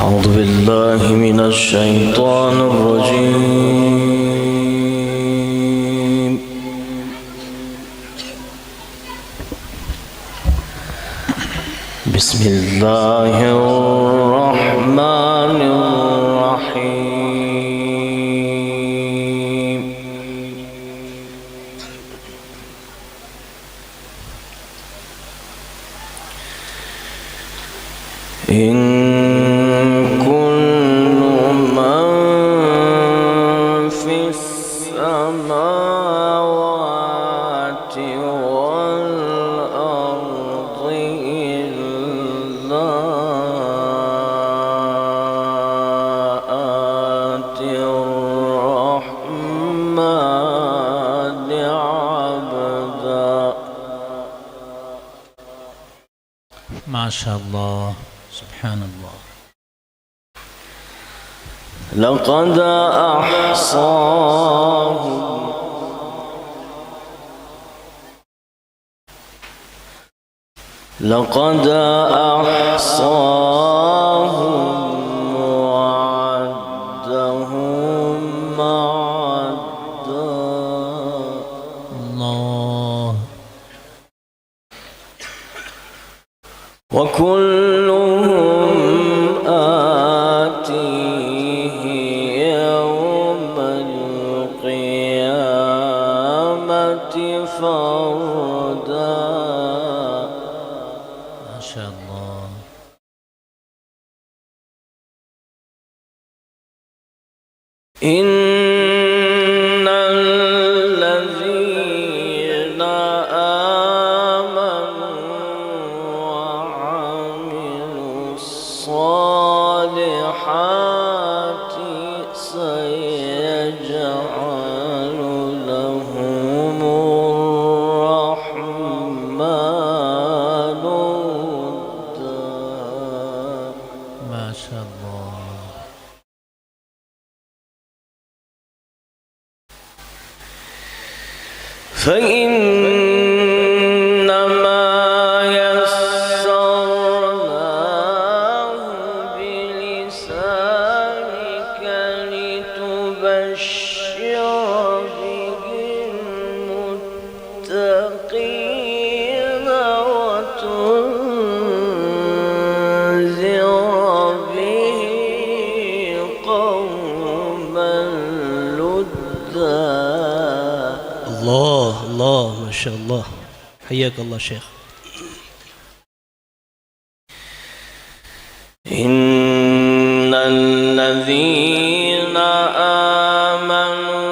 أعوذ بالله من الشيطان الرجيم. بسم الله الرحمن الرحيم. إن كل من في السماوات والأرض إلا آتي الرحمن عبدا. ما شاء الله، سبحان الله. لقد أحصاهم وعدهم عدا. الله. وكلهم آتيه يوم القيامة فردا. ما شاء الله. إن الذين آمنوا وعملوا الصالحات سيجعل لهم الرحمن ودا. ما شاء الله. فإنما يسرناه بلسانك لتبشر به المتقين وتنذر به قوما لدا. الله الله، ما شاء الله. حياك الله شيخ. إن الذين آمنوا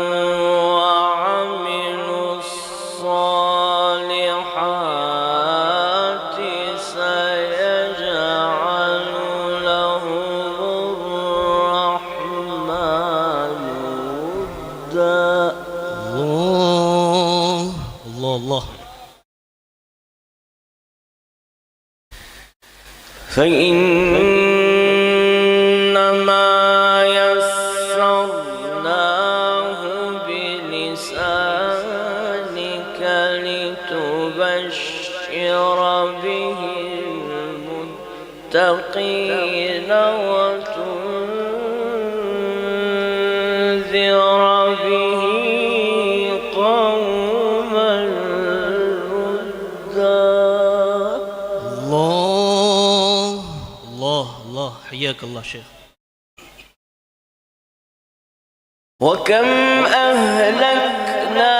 وعملوا الصالحات سيجعل لهم الرحمن ودا. الله الله الله. فإنما يسرناه بلسانك لتبشر به المتقين وتنذر به قوما لدا. الله الله الله. حياك الله شيخ. وكم أهلكنا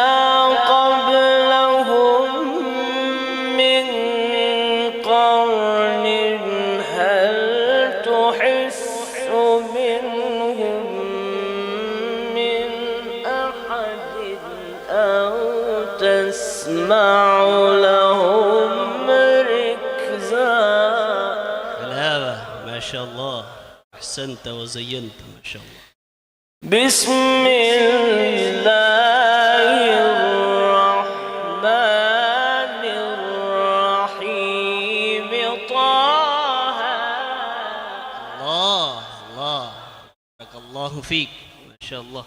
قبلهم من قرن هل تحس منهم من أحد أو تسمع لهم ركزا. هلا، ما شاء الله. أحسنت وزينت، ما شاء الله. بسم الله الرحمن الرحيم. طه. الله الله، بارك الله فيك، ما شاء الله.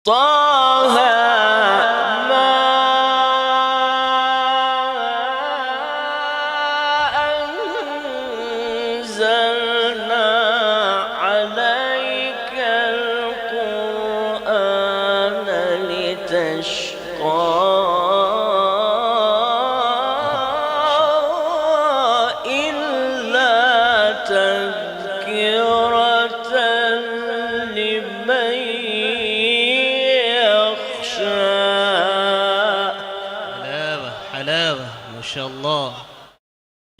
طه ما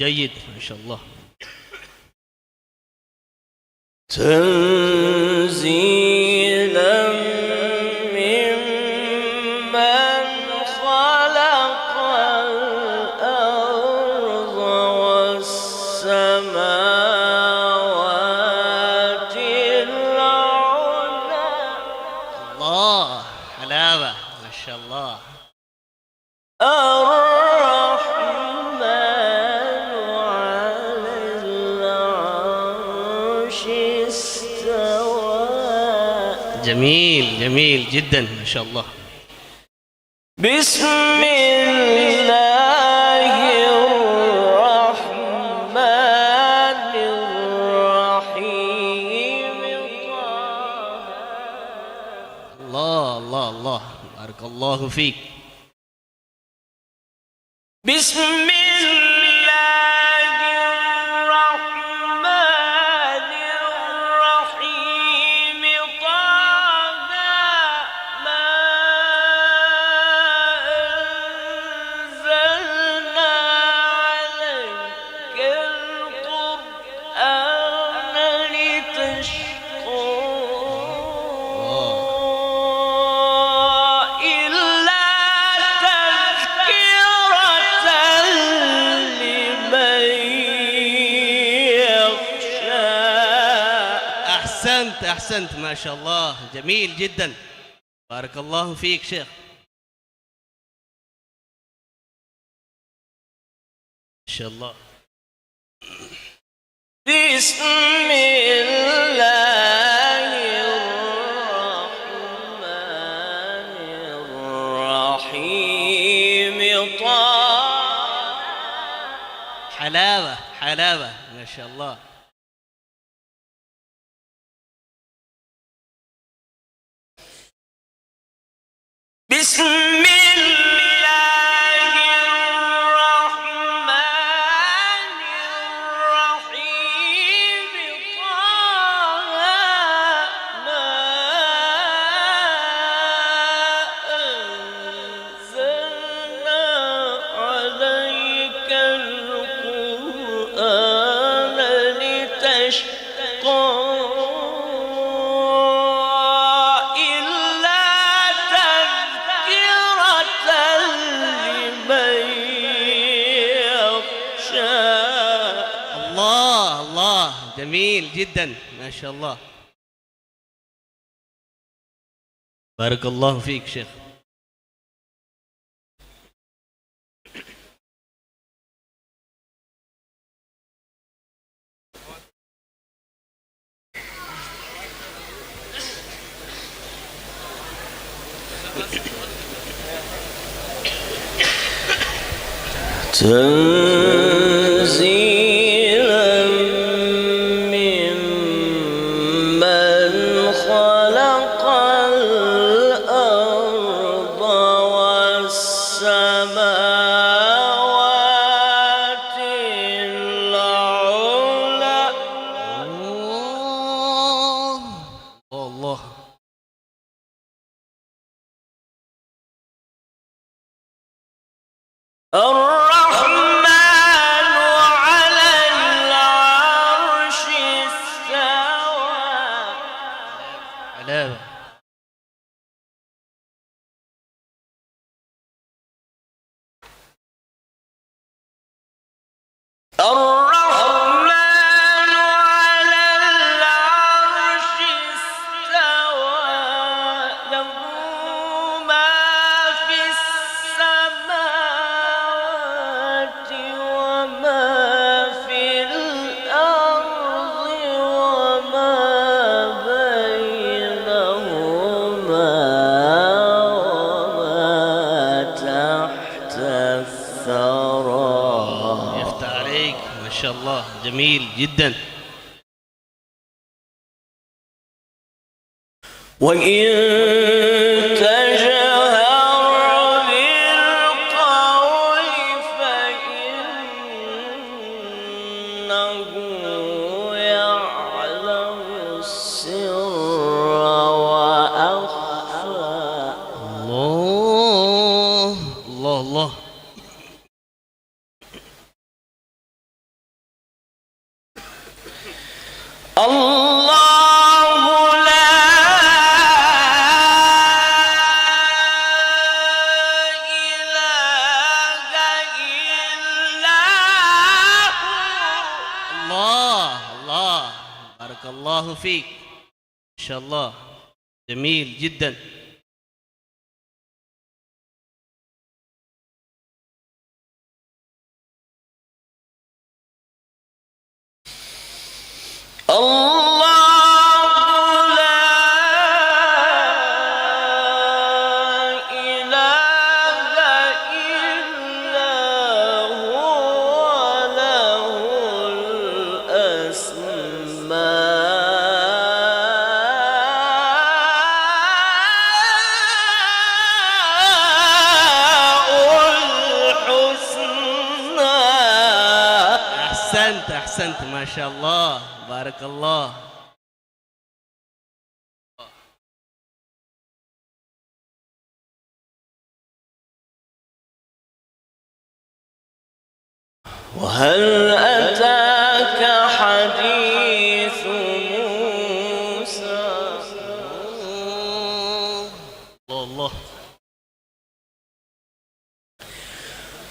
جيد ما شاء الله. تنزيلا ممن خلق الأرض والسماوات العلى. الله حلاوة ما شاء الله. الرحمن على العرش استوى. جميل جميل جدا ما شاء الله. بسم الله الرحمن الرحيم. الله الله الله، بارك الله فيك. بسم الله الرحمن الرحيم. طه ما أنزلنا عليك القرآن لتشقى إلا تذكرة لمن يخشى. احسنت احسنت ما شاء الله، جميل جدا، بارك الله فيك شيخ. ما شاء الله. بسم الله الرحمن الرحيم. طه حلاوة حلاوة ما شاء الله. بسم الله الرحمن الرحيم. طه ما أنزلنا عليك القرآن لتشقى الله الله، جميل جدا ما شاء الله، بارك الله فيك شيخ. تنزيلا ممن خلق الأرض والسماوات العلى. الله الله. الرحمن على العرش استوى. حلاوة. الرحمن على العرش استوى. له ما في السماوات وما في الأرض وما بينهما وما تحت الثرى. يفتح عليك ما شاء الله، جميل جدا. وإن تجهر بالقول فإنه يعلم السر وأخفى. الله الله الله. الله فيك ما شاء الله، جميل جدا. الله لا إله إلا هو له الأسماء الحسنى. أحسنت أحسنت ما شاء الله، بارك الله. وهل أتاك حديث موسى؟ الله.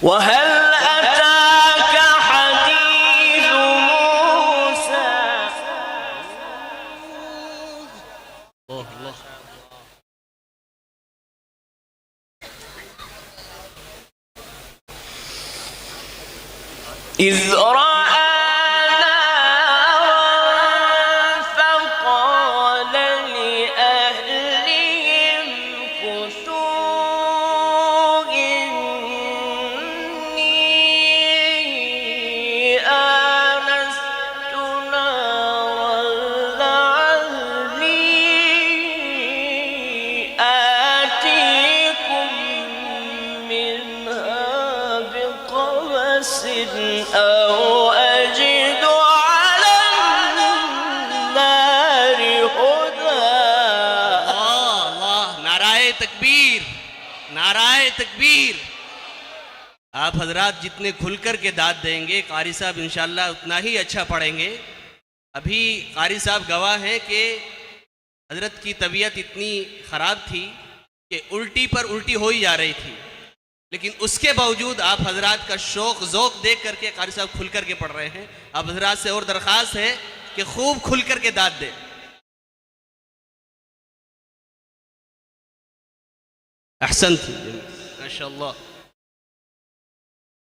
وهل أتاك حديث موسى؟ الله. إذ رأى نارا فقال لأهلهم كثوا إني آنست نارا لعلي آتيكم منها بقبس أو أجد على النار هدى. الله. नाराए तकबीर, नाराए तकबीर। आप हजरात जितने खुलकर के दाद देंगे कारी साहब इंशाल्लाह उतना ही अच्छा पढ़ेंगे। अभी कारी साहब गवाह हैं कि हजरत की तबीयत इतनी ख़राब थी कि उल्टी पर उल्टी हो ही जा रही थी, लेकिन उसके बावजूद आप हजरात का शौक़ ज़ौक़ देख करके कारी साहब खुल करके पढ़ रहे हैं। आप हजरात से और दरख्वास्त है कि खूब खुल करके दाद दें। अहसंत माशाअल्लाह।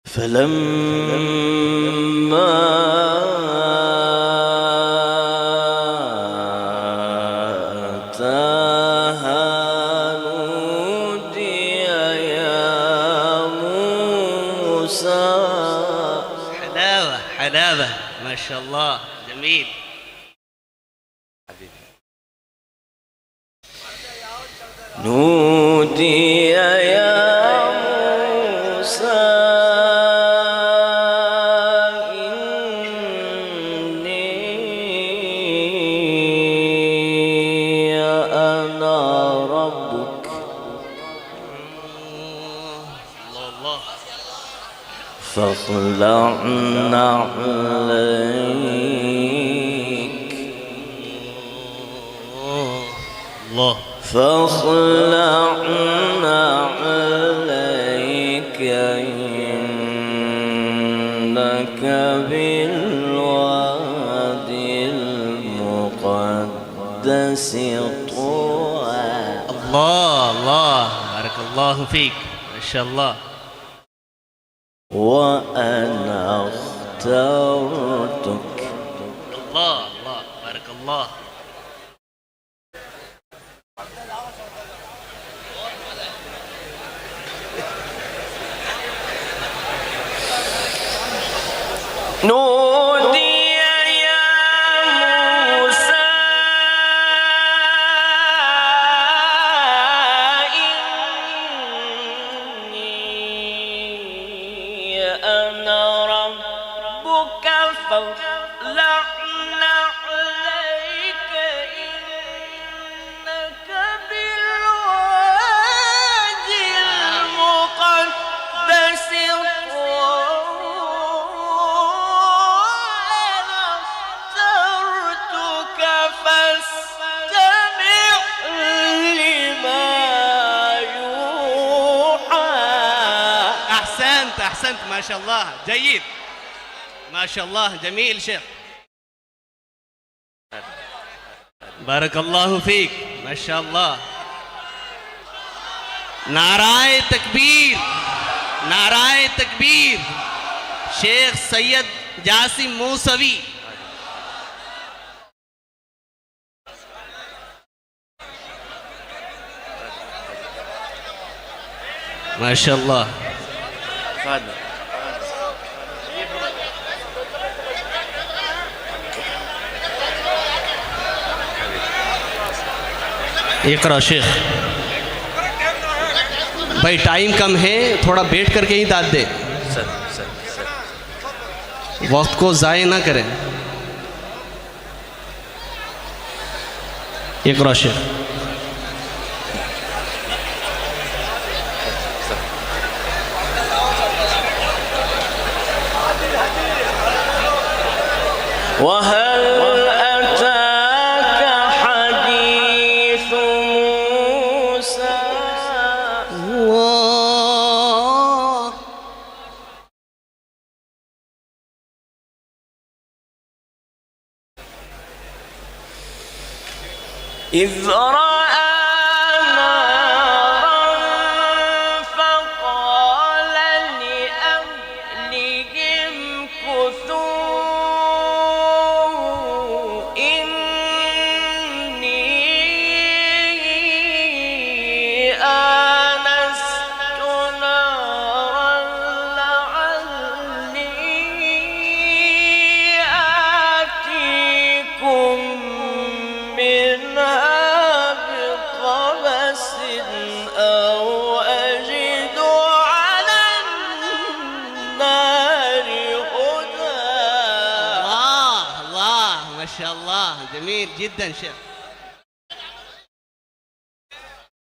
فلما أتاها نودي يا موسى. حلاوة حلاوة ما شاء الله، جميل. نودي يا موسى إني أنا ربك الله. فاخلع نعليك الله. فاخلع نعليك إنك بالوادي المقدس طوى. الله بارك الله فيك ما شاء الله. وأنا اخترتك. الله بارك الله. نودي يا موسى إني أنا ربك فاخلع نعليك إنك بالوادي المقدس طوى. أحسنت ما شاء الله، جيد ما شاء الله، جميل شيخ. बारकल्लाहु फीक, माशाअल्लाह। नाराए तकबीर, नाराए तकबीर। शेख सैयद जासिम मूसवी। माशाअल्लाह। इकरा शेख। भाई टाइम कम है, थोड़ा बैठ करके ही दाद दे, वक्त को ज़ाय ना करें। इकरा शेख। وهل أتاك حديث موسى إذ رأى نارا فقال لأهلهم كثوا إني آنست نارا لعلي آتيكم منها بقبس أو أجد على النار هدى الله الله ما شاء الله जमील जिद्दन शेख।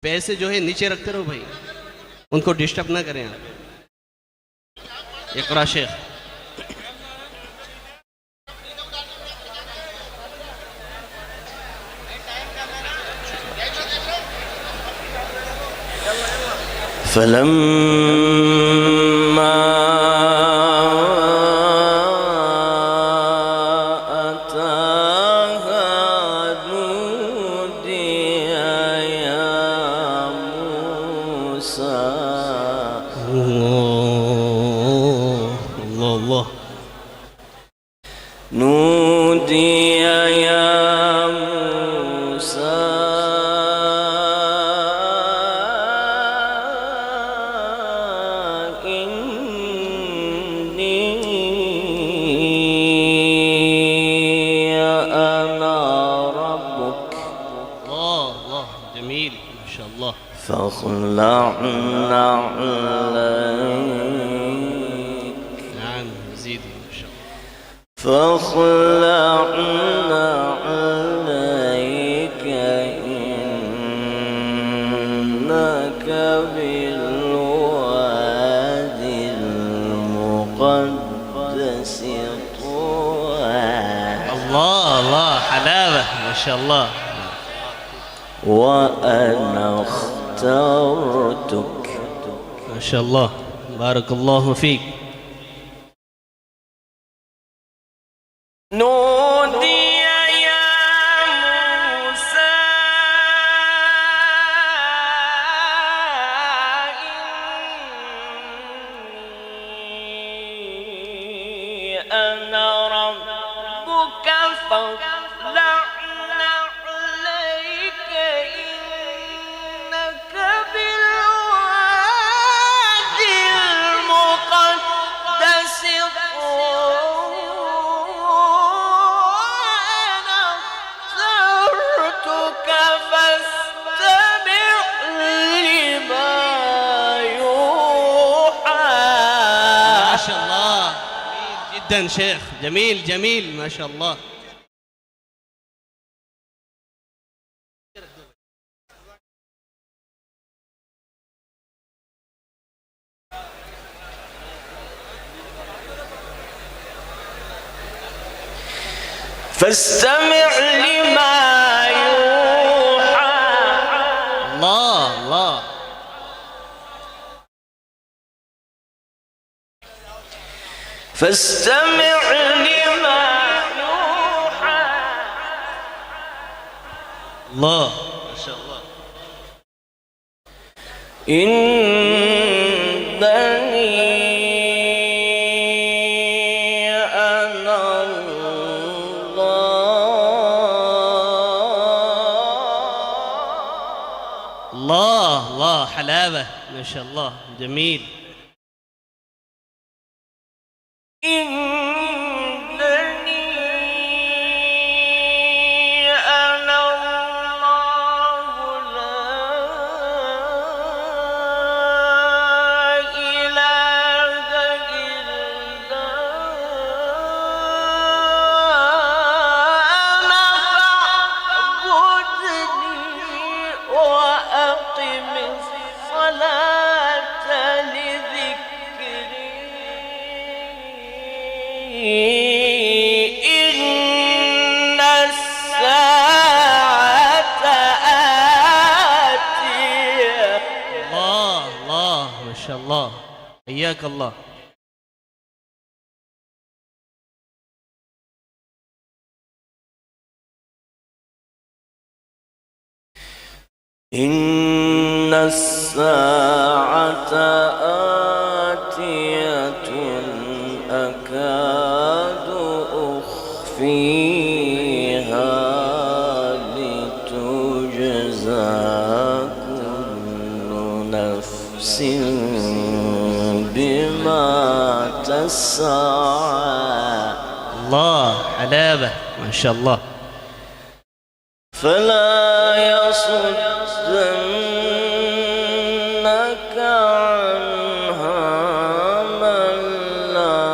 पैसे जो है नीचे रखते रहो भाई, उनको डिस्टर्ब ना करें आप। इकरा शेख। فلما أتاها نودي يا موسى الله الله نودي يا موسى إني أنا ربك الله الله جميل ما شاء الله. فاخلع نعليك نعم يزيد ما شاء الله. فاخلع نعليك إنك بالوادي المقدس طوى الله الله حلاوة ما شاء الله. وأنا اخترتك ما شاء الله بارك الله فيك. نودي يا موسى إني أنا ربك فاخلع نعليك إنك بالوادي المقدس طوى أنا اخترتك فاستمع لما يوحى. ما شاء الله جميل جدا شيخ، جميل جميل ما شاء الله. فاستمع لما يوحى. الله الله فاستمع لما يوحى الله ما شاء الله. إنني أنا الله الله حلاوة ما شاء الله جميل. إنني أنا الله لا إله إلا أنا فاعبدني وأقم الصلاة لذكري إن الساعة آتية. الله الله ما شاء الله حياك الله. إن الساعة آتية أكاد أخفيها لتجزى كل نفس بما تسعى. الله حلاوة ما شاء الله. فلا يصدنك عنها من لا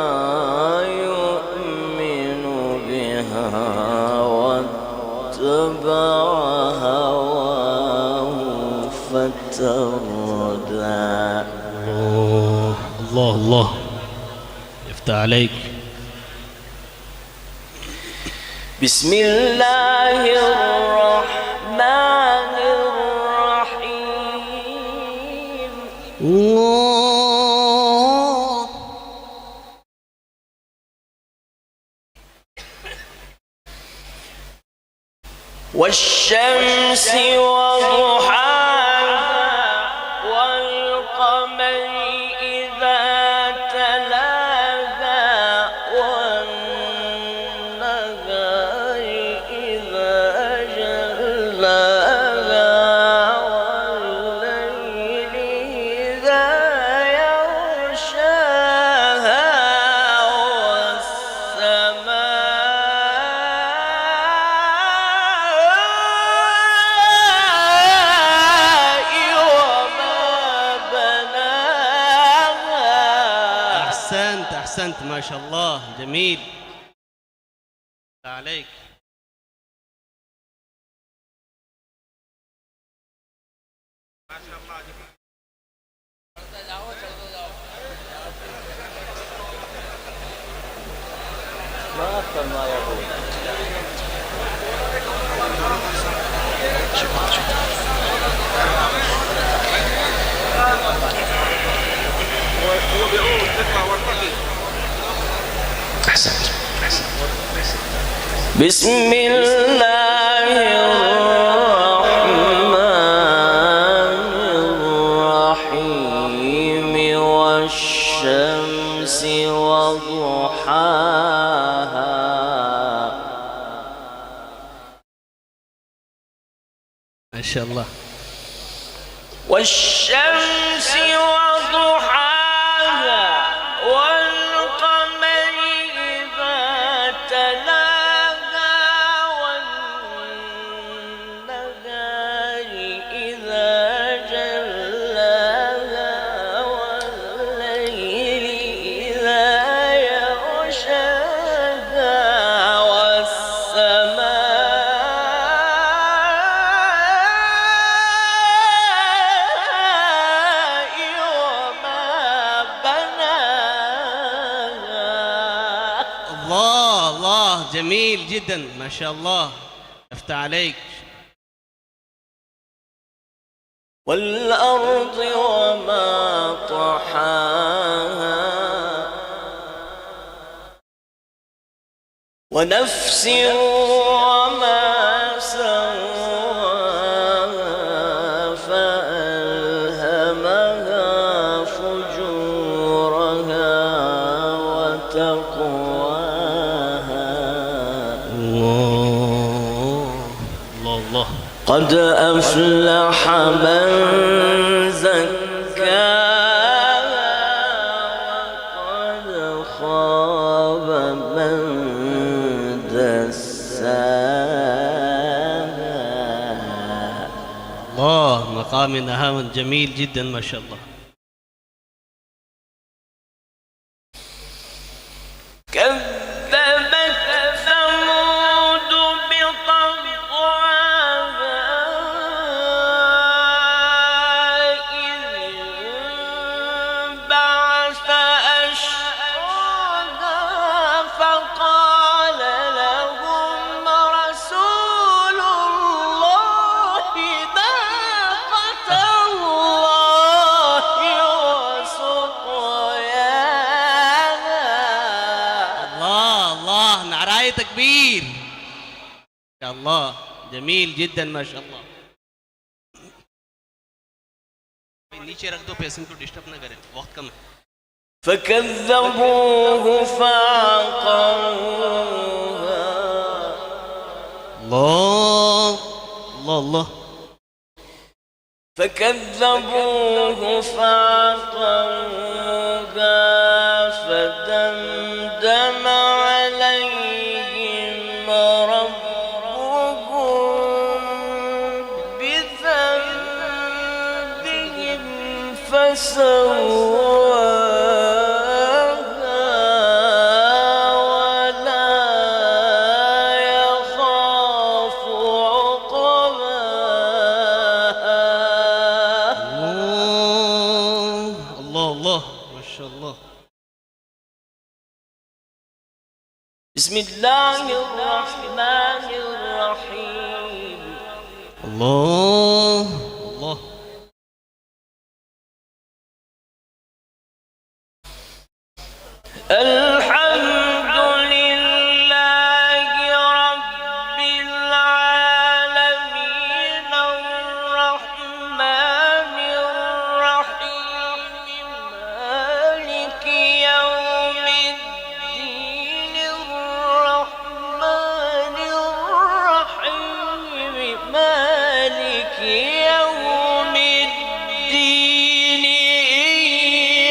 يؤمن بها واتبع هواه فتردى. الله الله الله يفتح عليك. بسم الله الرحمن الرحيم. الله والشمس وضحاها والقمر إذا تلاها والنهار إذا جلاها والليل إذا يغشاها أحسنت أحسنت ما شاء الله جميل عليك. ما أكثر ما يقول. بسم الله الرحمن الرحيم. والشمس وضحاها. ما شاء الله. والشمس وضحاها والقمر إذا تلاها والنهار إذا جلاها والليل إذا يغشاها والسماء وما بناها. الله الله جميل جدا ما شاء الله يفتح عليك. والأرض وما طحاها ونفس وما سواها قد أفلح من زكاها وقد خاب من دساها. الله، مقام نهاون جميل جدا ما شاء الله. كذبت ثمود بطغواها إذ انبعث أشقاها فقال لهم رسول الله ناقة الله وسقياها. الله الله، नाराए तकबीर। माशाअल्लाह, जमील जिद्दन माशाअल्लाह। नीचे रख दो, पेशेंट को डिस्टर्ब ना करें, वक्त कम है। فكذبوه فعقروها. الله الله الله. فكذبوه فعقروها فدمدم عليهم ربهم بذنبهم فسواها ولا يخاف عقباها. الله الله ما شاء الله. بسم الله الرحمن الرحيم. الله الله. الحمد لله رب العالمين الرحمن الرحيم مالك يوم الدين الرحمن الرحيم مالك يوم الدين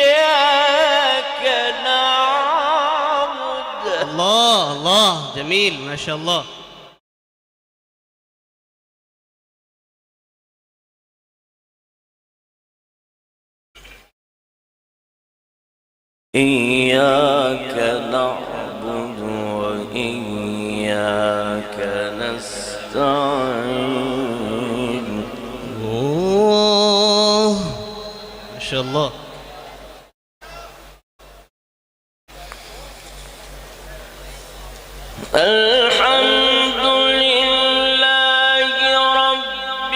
إياك نعبد. الله الله جميل ما شاء الله. إياك نعبد وإياك نستعين. الله ما شاء الله. الحمد لله رب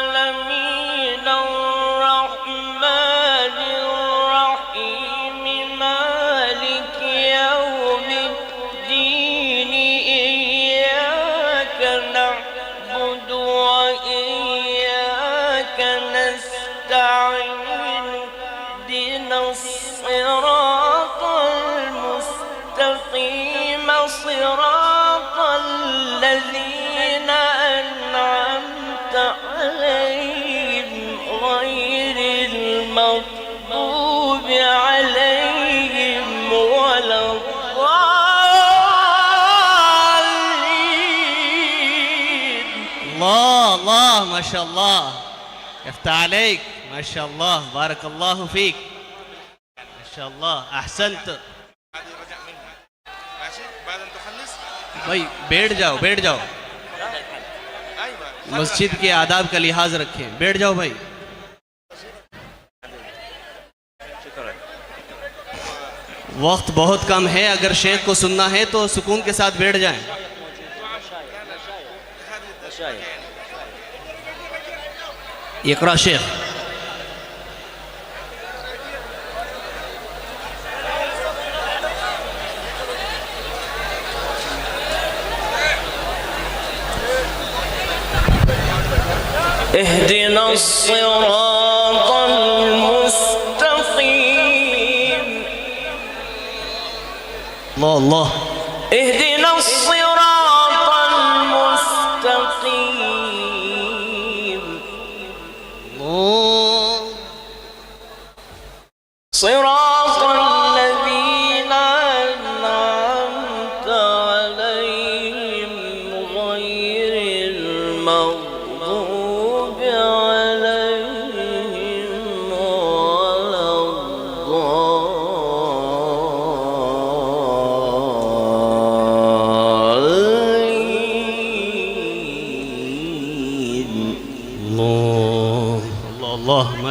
العالمين الرحمن الرحيم مالك يوم الدين إياك نعبد وإياك نستعين اهدنا الصراط المستقيم صراط الذين أنعمت عليهم غير المغضوب عليهم ولا الضالين. الله الله ما شاء الله، يفتح عليك ما شاء الله، بارك الله فيك ما شاء الله، أحسنت. भाई बैठ जाओ बैठ जाओ, मस्जिद के आदाब का लिहाज रखें, बैठ जाओ भाई। वक्त बहुत कम है, अगर शेख को सुनना है तो सुकून के साथ बैठ जाएं। इकरा शेख। اهدنا الصراط المستقيم. الله الله. اهدنا الصراط المستقيم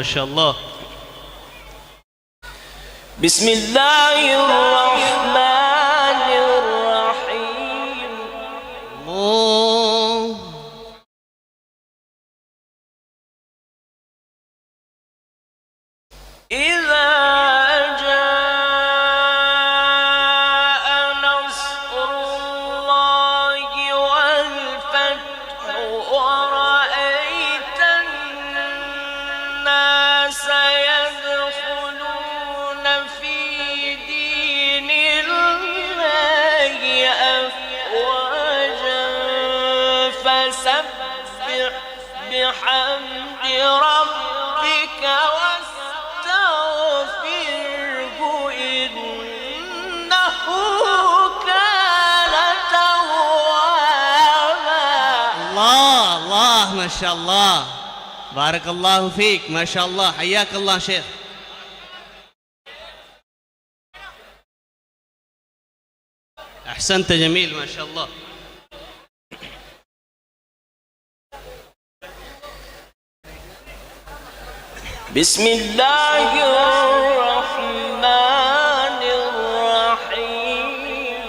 माशाअल्लाह। बिस्मिल्लाहिर्रहमानिर्रहीम। इज़ा जाअ नस्रुल्लाहि वल फत्ह वरअयतन नास यदखुलून फी दीनिल्लाहि अफ़वाजा फसब्बिह बिहम्दि रब्बिका वस्तगफिरहु इन्नहु कान तव्वाबा। अल्लाह अल्लाह माशाअल्लाह, बारकल्लाहु फीक, माशाअल्लाह, हय्याकल्लाह शेख। अहसनत जमील, माशाअल्लाह। बिस्मिल्लाहिर्रहमानिर्रहीम।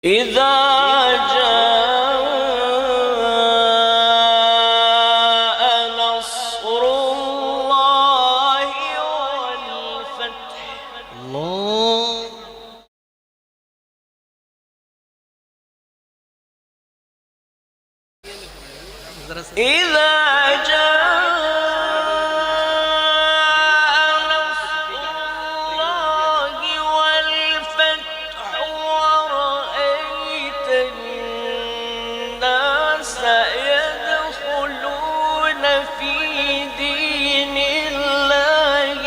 इज़ा जाअ नस्रुल्लाहि वल फत्ह। إذا جاء نصر الله والفتح ورأيت الناس يدخلون في دين الله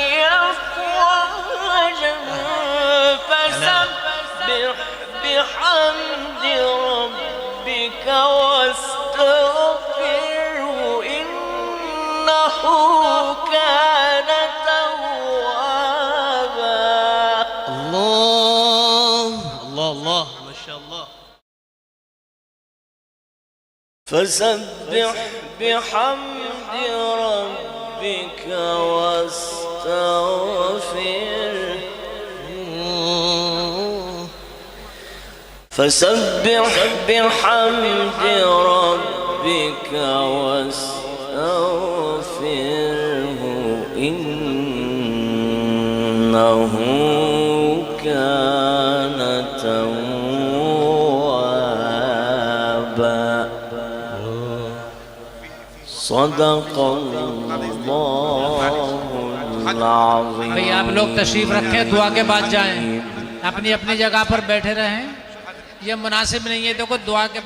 أفواجا فسبح بحمد ربك واستغفره إنه كان توابا. الله الله الله ما شاء الله. فسبح بحمد ربك واستغفره. فسبح بحمد ربك واستغفره إنه كان توابا. صدق الله العظيم. भाई आप लोग तशरीफ रखें, दुआ के बाद जाएं, अपनी अपनी जगह पर बैठे रहें, यह मुनासिब नहीं है। देखो दुआ के